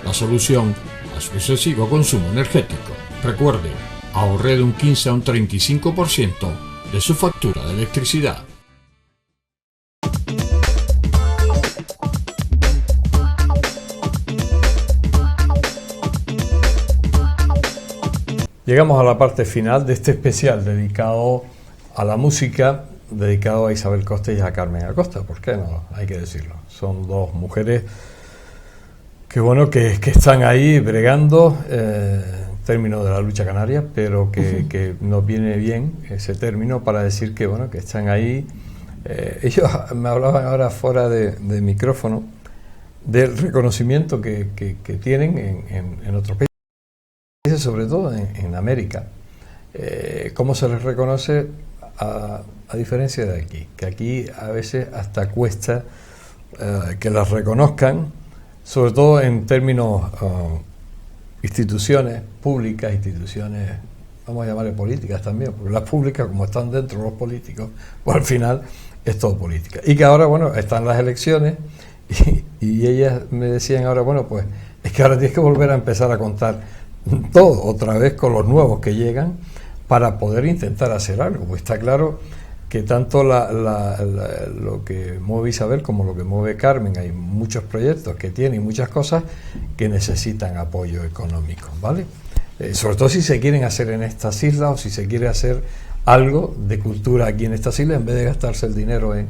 B: la solución a su excesivo consumo energético. Recuerde, ahorre de un 15 a un 35% de su factura de electricidad.
C: Llegamos a la parte final de este especial dedicado a la música, dedicado a Isabel Costa y a Carmen Acosta. ¿Por qué no? Hay que decirlo. Son dos mujeres que están ahí bregando en términos de la lucha canaria, pero que nos viene bien ese término para decir que están ahí. Ellos me hablaban ahora fuera de micrófono del reconocimiento que tienen en otros países, sobre todo en América. ¿Cómo se les reconoce? A diferencia de aquí, que aquí a veces hasta cuesta que las reconozcan, sobre todo en términos instituciones públicas, instituciones, vamos a llamarle políticas también, porque las públicas, como están dentro los políticos, pues al final es todo política. Y que ahora, están las elecciones y ellas me decían ahora, pues es que ahora tienes que volver a empezar a contar todo otra vez con los nuevos que llegan para poder intentar hacer algo. Pues está claro que tanto lo que mueve Isabel como lo que mueve Carmen, hay muchos proyectos que tienen muchas cosas que necesitan apoyo económico, ¿vale? Sobre todo si se quieren hacer en estas islas o si se quiere hacer algo de cultura aquí en estas islas, en vez de gastarse el dinero en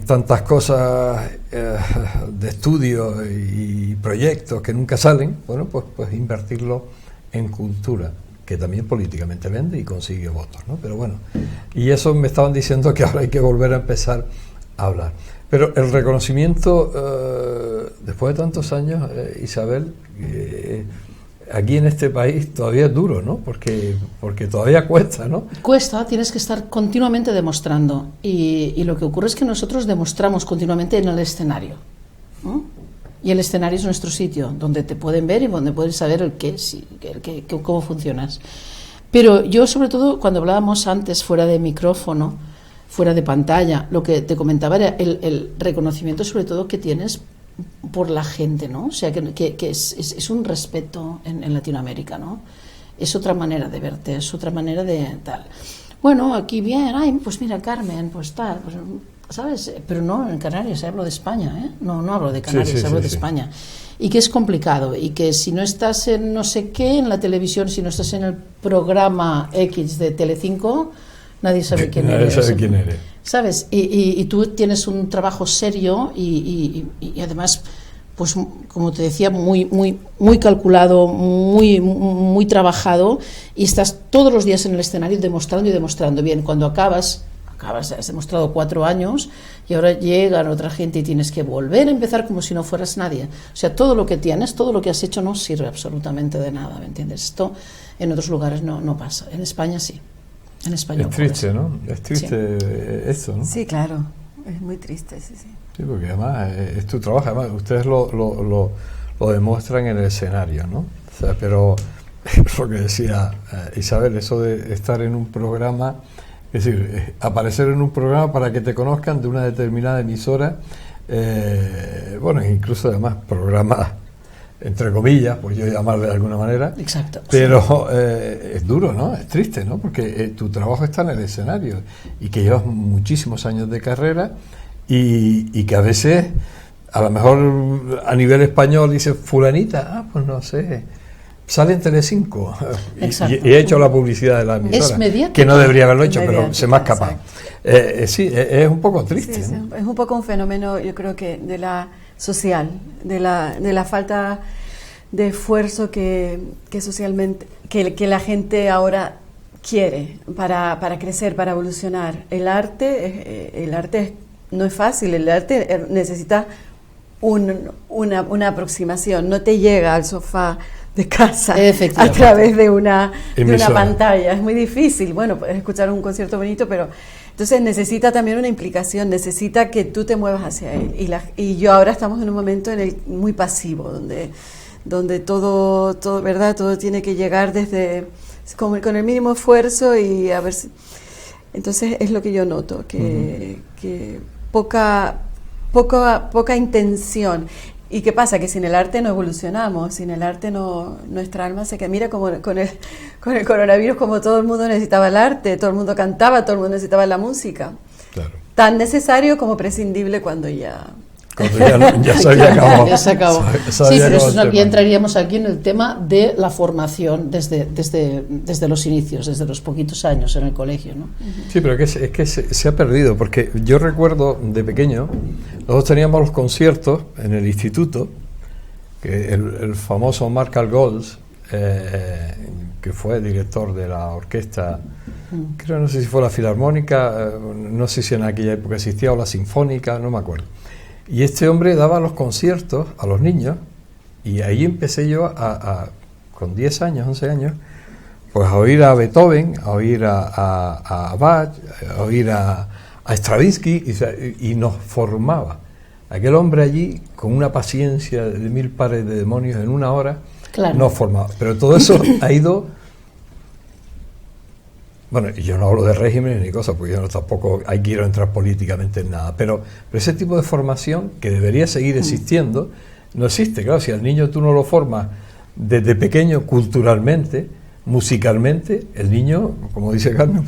C: tantas cosas de estudios y proyectos que nunca salen, pues invertirlo en cultura, que también políticamente vende y consigue votos, ¿no? Pero y eso me estaban diciendo que ahora hay que volver a empezar a hablar. Pero el reconocimiento, después de tantos años, Isabel, aquí en este país todavía es duro, ¿no? Porque todavía cuesta, ¿no?
D: Cuesta, tienes que estar continuamente demostrando. Y lo que ocurre es que nosotros demostramos continuamente en el escenario, ¿no? Y el escenario es nuestro sitio, donde te pueden ver y donde puedes saber cómo funcionas. Pero yo, sobre todo, cuando hablábamos antes, fuera de micrófono, fuera de pantalla, lo que te comentaba era el reconocimiento, sobre todo, que tienes por la gente, ¿no? O sea, que es un respeto en Latinoamérica, ¿no? Es otra manera de verte, es otra manera de tal. Bueno, aquí bien, pues mira, Carmen, pues tal, pues, ¿sabes? Pero no en Canarias, hablo de España, ¿eh? No hablo de Canarias, hablo de España. Y que es complicado, y que si no estás en no sé qué, en la televisión, si no estás en el programa X de Telecinco, nadie sabe quién eres.
C: Nadie sabe quién eres.
D: ¿Sabes? Y tú tienes un trabajo serio y además, pues como te decía, muy calculado, muy trabajado, y estás todos los días en el escenario demostrando y demostrando. Bien, cuando acabas, has demostrado 4 años y ahora llegan otra gente y tienes que volver a empezar como si no fueras nadie. O sea, todo lo que tienes, todo lo que has hecho no sirve absolutamente de nada, ¿me entiendes? Esto en otros lugares no pasa, en España sí. En España
C: es triste, ¿no? Es triste esto, ¿no?
E: Sí, claro, es muy triste, sí.
C: Sí, porque además es tu trabajo, además ustedes lo demuestran en el escenario, ¿no? O sea, pero lo que decía Isabel, eso de estar en un programa, es decir, aparecer en un programa para que te conozcan de una determinada emisora, bueno, incluso además programas, entre comillas, por yo llamarle de alguna manera.
D: Exacto.
C: Pero es duro, ¿no? Es triste, ¿no? Porque tu trabajo está en el escenario y que llevas muchísimos años de carrera y que a veces, a lo mejor a nivel español, dices, fulanita, pues no sé, sale en Telecinco y he hecho la publicidad de la emisora, que no debería haberlo hecho, pero se me ha escapado. Sí, es un poco triste.
E: Sí,
C: ¿no?
E: Es un poco un fenómeno, yo creo que de la social, de la falta de esfuerzo que socialmente, que la gente ahora quiere para crecer, para evolucionar. El arte no es fácil, el arte necesita una aproximación, no te llega al sofá de casa a través de una pantalla, es muy difícil. Bueno, puedes escuchar un concierto bonito, pero entonces necesita también una implicación, necesita que tú te muevas hacia él. Y yo ahora estamos en un momento muy pasivo, donde todo, ¿verdad? Todo tiene que llegar con el mínimo esfuerzo y a ver si... Entonces es lo que yo noto, que poca intención. ¿Y qué pasa? Que sin el arte no evolucionamos, sin el arte nuestra alma se queda. Mira como con el coronavirus, como todo el mundo necesitaba el arte, todo el mundo cantaba, todo el mundo necesitaba la música.
C: Claro.
E: Tan necesario como prescindible cuando ya
C: se había acabado.
D: Ya se acabó. Sí, pero eso ya entraríamos aquí en el tema de la formación desde los inicios, desde los poquitos años en el colegio, ¿no?
C: Sí, pero es que se ha perdido, porque yo recuerdo de pequeño, nosotros teníamos los conciertos en el instituto, que el famoso Marcal Gols, que fue director de la orquesta, creo, no sé si fue la Filarmónica, no sé si en aquella época existía, o la Sinfónica, no me acuerdo. Y este hombre daba los conciertos a los niños, y ahí empecé yo con 10 años, 11 años, pues a oír a Beethoven, a oír a Bach, a oír a Stravinsky, y nos formaba. Aquel hombre allí, con una paciencia de 1000 pares de demonios en una hora, claro, nos formaba. Pero todo eso ha ido... Bueno, y yo no hablo de regímenes ni cosas, porque yo tampoco quiero entrar políticamente en nada, pero ese tipo de formación, que debería seguir existiendo, no existe. Claro, si al niño tú no lo formas desde pequeño culturalmente, musicalmente, el niño, como dice Carmen,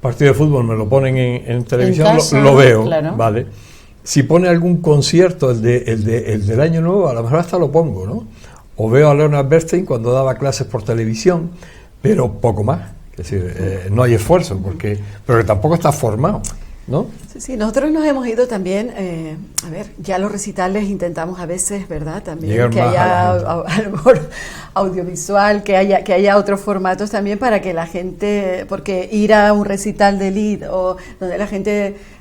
C: partido de fútbol me lo ponen en televisión, en casa, lo veo, claro, ¿vale? Si pone algún concierto, el del Año Nuevo, a lo mejor hasta lo pongo, ¿no? O veo a Leonard Bernstein cuando daba clases por televisión, pero poco más. Es decir, no hay esfuerzo, pero que tampoco está formado, ¿no?
E: Sí, nosotros nos hemos ido también, a ver, ya los recitales intentamos a veces, ¿verdad? También llegar que haya algo audiovisual, que haya otros formatos también para que la gente, porque ir a un recital de Lied o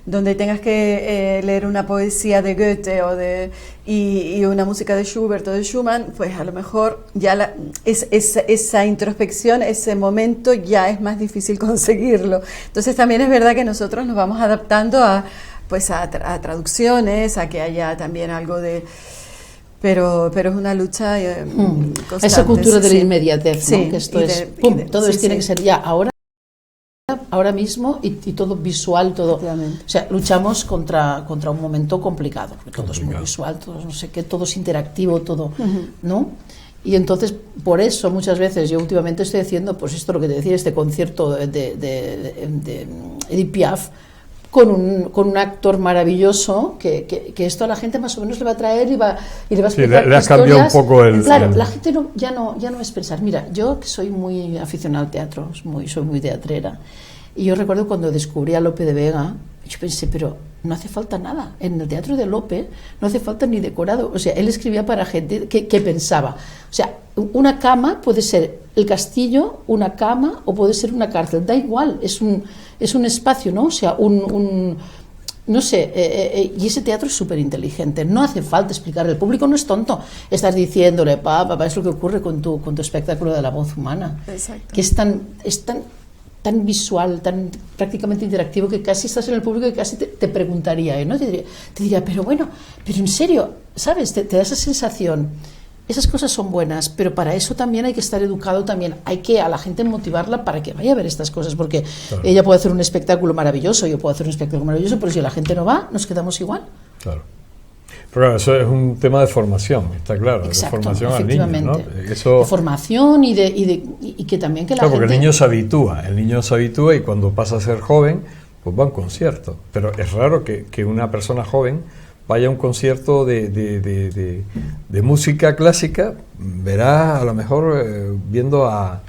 E: donde tengas que leer una poesía de Goethe y una música de Schubert o de Schumann, pues a lo mejor ya esa introspección, ese momento ya es más difícil conseguirlo. Entonces también es verdad que nosotros nos vamos adaptando a traducciones, a que haya también algo de... Pero es una lucha constante.
D: Esa cultura de la inmediatez, ¿no? Sí, que esto todo tiene que ser ya ahora mismo y todo visual, todo. O sea, luchamos contra un momento complicado, porque todo es muy visual, todo no sé qué, todo es interactivo, todo, ¿no? Y entonces, por eso muchas veces yo últimamente estoy haciendo, pues esto lo que te decía, este concierto de Edith Piaf, con un actor maravilloso que esto a la gente más o menos le va a traer y le va a explicar. Sí,
C: le has cambiado un poco el...
D: Claro, la gente ya no es pensar. Mira, yo que soy muy aficionada al teatro, soy muy teatrera, y yo recuerdo cuando descubrí a Lope de Vega, yo pensé, pero no hace falta nada. En el teatro de Lope no hace falta ni decorado. O sea, él escribía para gente que pensaba. O sea, una cama puede ser el castillo, una cama, o puede ser una cárcel. Da igual, es un espacio, ¿no? O sea, no sé, y ese teatro es súper inteligente. No hace falta explicar. El público no es tonto. Estás diciéndole, papá, es lo que ocurre con tu espectáculo de la voz humana.
E: Exacto.
D: Que es tan visual, tan prácticamente interactivo, que casi estás en el público y casi te preguntaría, ¿no? Te diría, pero bueno, pero en serio, ¿sabes? Te da esa sensación. Esas cosas son buenas, pero para eso también hay que estar educado, también hay que a la gente motivarla para que vaya a ver estas cosas, porque claro, ella puede hacer un espectáculo maravilloso, yo puedo hacer un espectáculo maravilloso, pero si la gente no va, nos quedamos igual.
C: Claro. Pero claro, eso es un tema de formación, está claro,
D: Exacto,
C: de formación al niño, ¿no?
D: De formación y que también que la
C: claro,
D: gente...
C: porque el niño se habitúa y cuando pasa a ser joven, pues va a un concierto. Pero es raro que una persona joven vaya a un concierto de música clásica, verás a lo mejor viendo a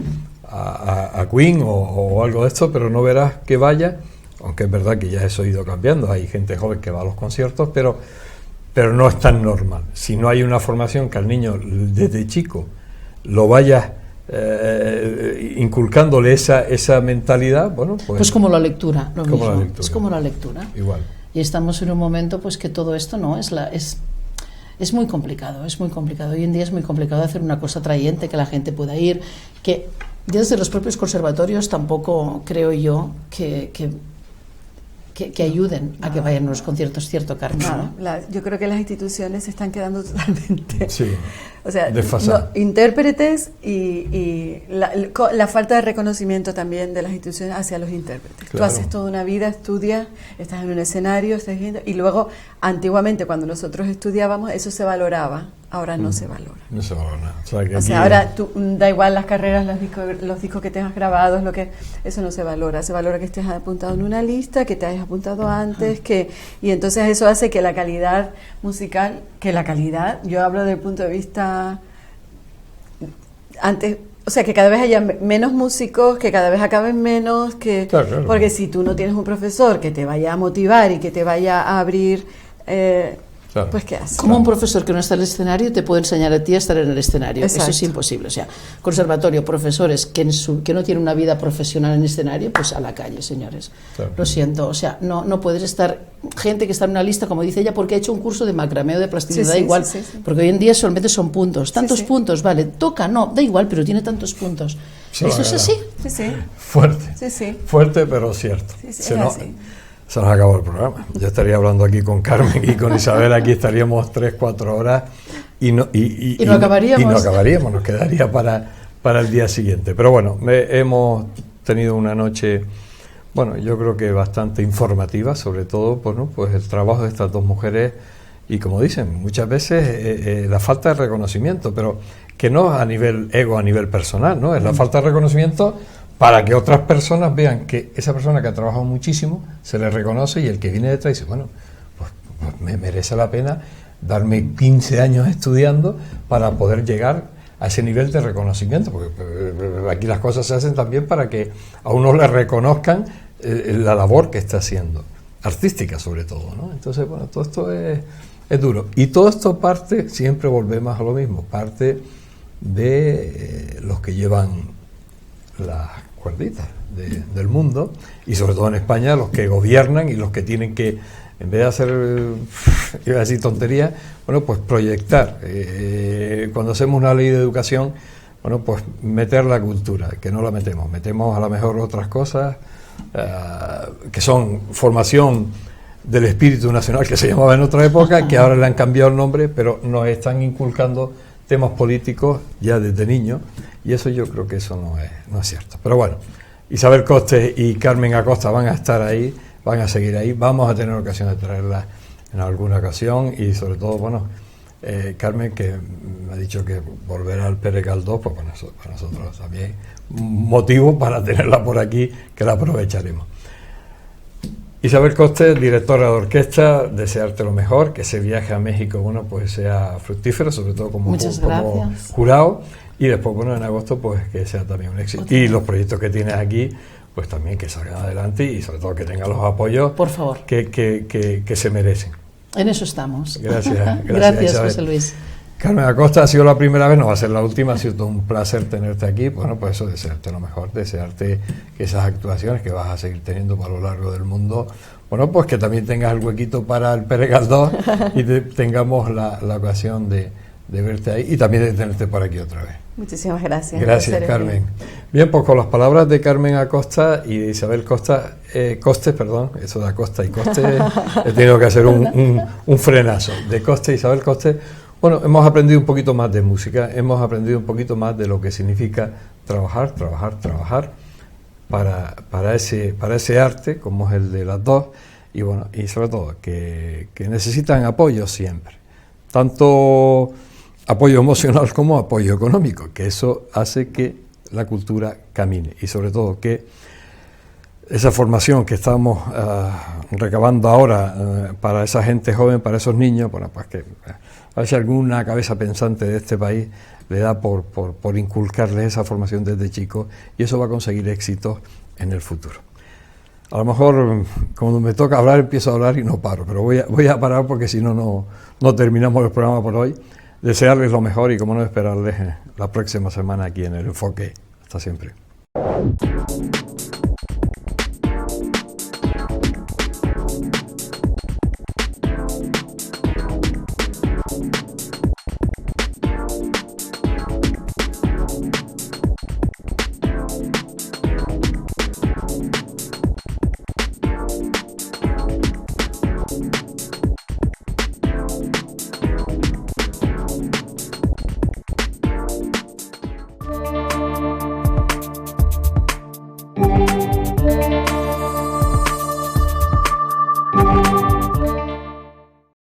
C: Queen o algo de esto, pero no verás que vaya, aunque es verdad que ya eso ha ido cambiando, hay gente joven que va a los conciertos, pero no es tan normal. Si no hay una formación que al niño desde chico lo vaya inculcándole esa mentalidad, bueno, pues
D: como la lectura, lo
C: como
D: mismo,
C: la lectura.
D: es como la lectura.
C: Igual.
D: Y estamos en un momento pues que todo esto no es muy complicado, es muy complicado. Hoy en día es muy complicado hacer una cosa atrayente, que la gente pueda ir, que desde los propios conservatorios tampoco creo yo que ayuden a que vayan a los conciertos, cierto, Carmen, ¿no?
E: Yo creo que las instituciones se están quedando totalmente,
C: sí,
E: o sea, intérpretes y la falta de reconocimiento también de las instituciones hacia los intérpretes. Claro. Tú haces toda una vida, estudias, estás en un escenario, estás viendo, y luego, antiguamente, cuando nosotros estudiábamos, eso se valoraba. Ahora no se valora.
C: No se valora nada.
E: O sea, ahora da igual las carreras, los discos que tengas grabados, eso no se valora. Se valora que estés apuntado en una lista, que te hayas apuntado antes, y entonces eso hace que la calidad musical, yo hablo desde el punto de vista antes, o sea, que cada vez haya menos músicos, que cada vez acaben menos, claro. Porque si tú no tienes un profesor que te vaya a motivar y que te vaya a abrir... Claro. Pues ¿qué haces?
D: Como un profesor que no está en el escenario te puede enseñar a ti a estar en el escenario. Exacto. Eso es imposible. O sea, conservatorio, profesores que no tienen una vida profesional en el escenario, pues a la calle, señores. Claro. Lo siento. O sea, no puedes estar... Gente que está en una lista, como dice ella, porque ha hecho un curso de macrameo de plastilina, da igual. Sí. Porque hoy en día solamente son puntos. Tantos puntos, vale. Toca, no, da igual, pero tiene tantos puntos. Sí, ¿eso es así?
E: Sí.
C: Fuerte.
E: Sí.
C: Fuerte, pero cierto.
E: Sí,
C: Se nos acabó el programa. Yo estaría hablando aquí con Carmen y con Isabel, aquí estaríamos 3-4 horas y no acabaríamos. Y no acabaríamos, nos quedaría para el día siguiente. Pero bueno, hemos tenido una noche, bueno, yo creo que bastante informativa, sobre todo pues el trabajo de estas dos mujeres y, como dicen, muchas veces la falta de reconocimiento, pero que no a nivel ego, a nivel personal, ¿no? Es la falta de reconocimiento para que otras personas vean que esa persona que ha trabajado muchísimo se le reconoce, y el que viene detrás dice, bueno, pues me merece la pena darme 15 años estudiando para poder llegar a ese nivel de reconocimiento, porque aquí las cosas se hacen también para que a uno le reconozcan la labor que está haciendo, artística sobre todo, ¿no? Entonces, bueno, todo esto es duro, y todo esto parte, siempre volvemos a lo mismo, parte de los que llevan las cuerditas del mundo, y sobre todo en España los que gobiernan y los que tienen que, en vez de hacer, iba a decir tonterías, bueno, pues proyectar. Cuando hacemos una ley de educación, bueno, pues meter la cultura, que no la metemos a lo mejor otras cosas que son formación del espíritu nacional, que se llamaba en otra época, que ahora le han cambiado el nombre, pero nos están inculcando temas políticos ya desde niños, y eso yo creo que eso no es cierto. Pero bueno, Isabel Costes y Carmen Acosta van a estar ahí, van a seguir ahí, vamos a tener ocasión de traerlas en alguna ocasión, y sobre todo, bueno, Carmen, que me ha dicho que volverá al Pere Galdós, pues para nosotros también motivo para tenerla por aquí, que la aprovecharemos. Isabel Costes, directora de orquesta, desearte lo mejor, que ese viaje a México, bueno, pues sea fructífero, sobre todo como jurado, y después, bueno, en agosto, pues que sea también un éxito. Y los proyectos que tienes aquí, pues también que salgan adelante, y sobre todo que tengan los apoyos, por favor, que se merecen.
D: En eso estamos.
C: Gracias,
D: gracias José Luis.
C: Carmen Acosta, ha sido la primera vez, no va a ser la última, ha sido todo un placer tenerte aquí. Bueno, pues eso, desearte lo mejor, desearte que esas actuaciones que vas a seguir teniendo a lo largo del mundo, bueno, pues que también tengas el huequito para el Pere Galdós y tengamos la ocasión de verte ahí, y también de tenerte por aquí otra vez.
E: Muchísimas gracias.
C: Gracias, Carmen. Bien, pues con las palabras de Carmen Acosta y de Isabel Costes, perdón, eso de Acosta y Costes, he tenido que hacer un frenazo. De Costes, Isabel Costes, bueno, hemos aprendido un poquito más de música, hemos aprendido un poquito más de lo que significa trabajar para ese arte, como es el de las dos, y bueno, y sobre todo que necesitan apoyo siempre, tanto apoyo emocional como apoyo económico, que eso hace que la cultura camine, y sobre todo que esa formación que estamos recabando ahora para esa gente joven, para esos niños, bueno, pues que a ver si alguna cabeza pensante de este país le da por inculcarles esa formación desde chicos, y eso va a conseguir éxito en el futuro. A lo mejor cuando me toca hablar empiezo a hablar y no paro, pero voy a parar porque si no terminamos el programa por hoy. Desearles lo mejor y como no esperarles la próxima semana aquí en El Enfoque. Hasta siempre.